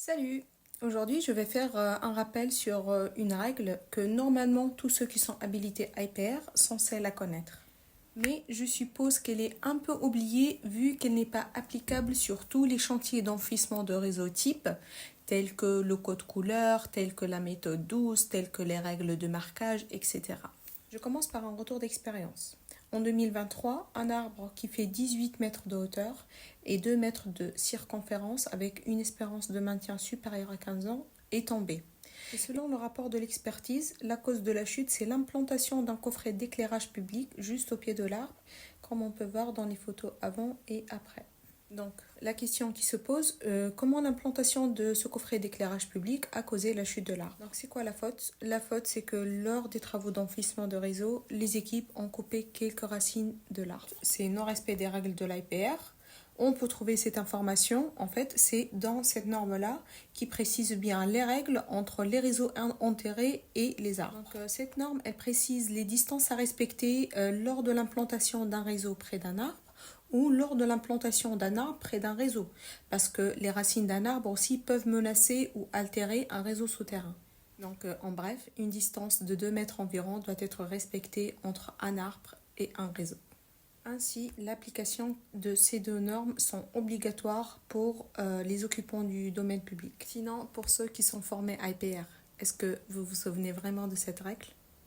Salut! Aujourd'hui, je vais faire un rappel sur une règle que normalement tous ceux qui sont habilités IPR sont censés la connaître. Mais je suppose qu'elle est un peu oubliée vu qu'elle n'est pas applicable sur tous les chantiers d'enfouissement de réseau type, tels que le code couleur, tels que la méthode 12, tels que les règles de marquage, etc. Je commence par un retour d'expérience. En 2023, un arbre qui fait 18 mètres de hauteur et 2 mètres de circonférence avec une espérance de maintien supérieure à 15 ans est tombé. Et selon le rapport de l'expertise, la cause de la chute, c'est l'implantation d'un coffret d'éclairage public juste au pied de l'arbre, comme on peut voir dans les photos avant et après. Donc, la question qui se pose, comment l'implantation de ce coffret d'éclairage public a causé la chute de l'arbre? Donc, c'est quoi la faute? La faute, c'est que lors des travaux d'enfouissement de réseau, les équipes ont coupé quelques racines de l'arbre. C'est non-respect des règles de l'IPR. On peut trouver cette information, en fait, c'est dans cette norme-là qui précise bien les règles entre les réseaux enterrés et les arbres. Donc, cette norme, elle précise les distances à respecter lors de l'implantation d'un réseau près d'un arbre ou lors de l'implantation d'un arbre près d'un réseau, parce que les racines d'un arbre aussi peuvent menacer ou altérer un réseau souterrain. Donc, en bref, une distance de 2 mètres environ doit être respectée entre un arbre et un réseau. Ainsi, l'application de ces deux normes sont obligatoires pour les occupants du domaine public. Sinon, pour ceux qui sont formés IPR, est-ce que vous vous souvenez vraiment de cette règle?